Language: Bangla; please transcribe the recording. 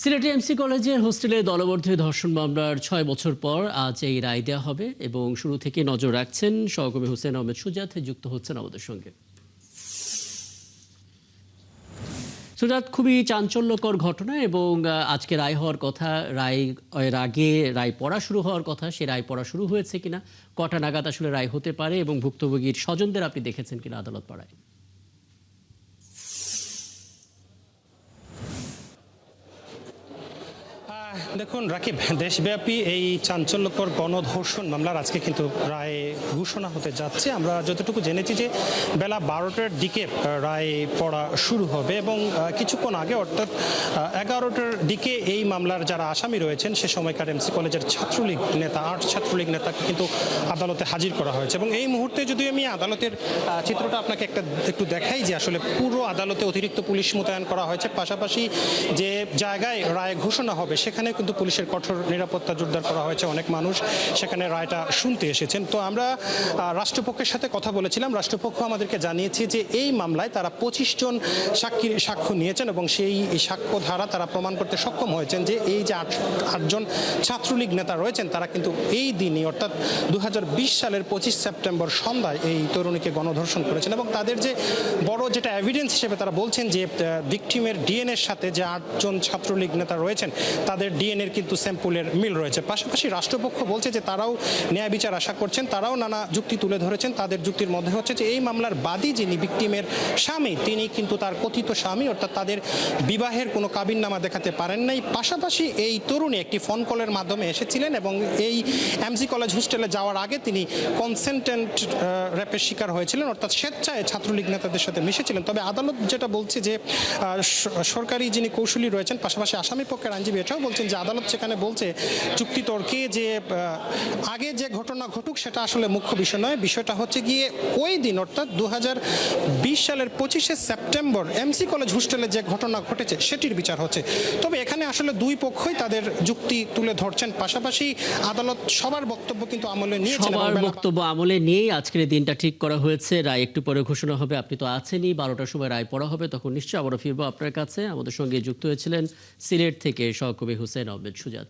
সিলেটে এমসি কলেজের হোস্টেলে দলবদ্ধ ধর্ষণ মামলার ৬ বছর পর আজ এই রায় দেওয়া হবে এবং শুরু থেকে নজর রাখছেন সহকর্মী হোসেন আহমেদ সুজাত যুক্ত হচ্ছেন আমাদের সঙ্গে। সুজাত, খুবই চাঞ্চল্যকর ঘটনা এবং আজকে রায় হওয়ার কথা, এর আগে রায় পড়া শুরু হওয়ার কথা, সে রায় পড়া শুরু হয়েছে কিনা, কটা নাগাদ আসলে রায় হতে পারে এবং ভুক্তভোগীর স্বজনদের আপনি দেখেছেন কিনা আদালত পাড়ায়? দেখুন রাকিব, দেশব্যাপী এই চাঞ্চল্যকর গণধর্ষণ মামলার আজকে কিন্তু রায় ঘোষণা হতে যাচ্ছে। আমরা যতটুকু জেনেছি যে বেলা 12টার দিকে রায় পড়া শুরু হবে এবং কিছুক্ষণ আগে অর্থাৎ 11টার দিকে এই মামলার যারা আসামি রয়েছেন সে সময়কার এমসি কলেজের ছাত্রলীগ নেতা, আর্টস ছাত্রলীগ নেতাকে কিন্তু আদালতে হাজির করা হয়েছে। এবং এই মুহূর্তে যদি আমি আদালতের চিত্রটা আপনাকে একটু দেখাই যে আসলে পুরো আদালতে অতিরিক্ত পুলিশ মোতায়েন করা হয়েছে, পাশাপাশি যে জায়গায় রায় ঘোষণা হবে সেখানে কিন্তু পুলিশের কঠোর নিরাপত্তা জোরদার করা হয়েছে। অনেক মানুষ সেখানে রায়টা শুনতে এসেছেন। তো আমরা রাষ্ট্রপক্ষের সাথে কথা বলেছিলাম। রাষ্ট্রপক্ষ আমাদেরকে জানিয়েছে যে এই মামলায় তারা 25 জন সাক্ষ্য নিয়েছেন এবং সেই সাক্ষ্য ধারা তারা প্রমাণ করতে সক্ষম হয়েছেন যে এই যে আটজন ছাত্রলীগ নেতা রয়েছেন তারা কিন্তু এই দিনই অর্থাৎ 2020 সালের 25 সেপ্টেম্বর সন্ধ্যায় এই তরুণীকে গণধর্ষণ করেছেন। এবং তাদের যে বড় যেটা এভিডেন্স হিসেবে তারা বলছেন যে ভিকটিমের ডিএনএর সাথে যে 8 জন ছাত্রলীগ নেতা রয়েছেন তাদের ডিএনএর কিন্তু স্যাম্পলের মিল রয়েছে। পাশাপাশি রাষ্ট্রপক্ষ বলছে যে তারাও ন্যায় বিচার আশা করছেন, তারাও নানা যুক্তি তুলে ধরেছেন। তাদের যুক্তির মধ্যে হচ্ছে যে এই মামলার বাদী যিনি ভিকটিমের স্বামী তিনি কিন্তু তার কথিত স্বামী অর্থাৎ তাদের বিবাহের কোনো কাবিননামা দেখাতে পারেন নাই। পাশাপাশি এই তরুণী একটি ফোন কলের মাধ্যমে এসেছিলেন এবং এই এমসি কলেজ হোস্টেলে যাওয়ার আগে তিনি কনসেন্টেন্ট র্যাপের শিকার হয়েছিলেন, অর্থাৎ স্বেচ্ছায় ছাত্রলীগ নেতাদের সাথে মিশেছিলেন। তবে আদালত যেটা বলছে যে সরকারি যিনি কৌশলী রয়েছেন পাশাপাশি আসামি পক্ষের আইনজীবী এটাও বলছেন যে আদালত সেখানে বলছে যুক্তিতর্কে যে আগে যে ঘটনা ঘটুক সেটা আসলে মুখ্য বিষয় নয়, বিষয়টা হচ্ছে গিয়ে ওই দিন অর্থাৎ 2020 সালের 25শে সেপ্টেম্বর এমসি কলেজ হোস্টেলে যে ঘটনা ঘটেছে সেটির বিচার হচ্ছে। তবে এখানে আসলে দুই পক্ষই তাদের যুক্তি তুলে ধরছেন, পাশাপাশি আদালত সবার বক্তব্য কিন্তু আমলে নিয়েছেন। সবার বক্তব্য আমলে নিয়েই আজকের দিনটা ঠিক করা হয়েছে। রায় একটু পরে ঘোষণা হবে। আপনি তো আছেনই, 12টার সময় রায় পড়া হবে, তখন নিশ্চয়ই আবারও ফিরবো আপনার কাছে। আমাদের সঙ্গে যুক্ত হয়েছিলেন সিলেট থেকে সহকর্মী হোসেন আহমেদ সুজাত।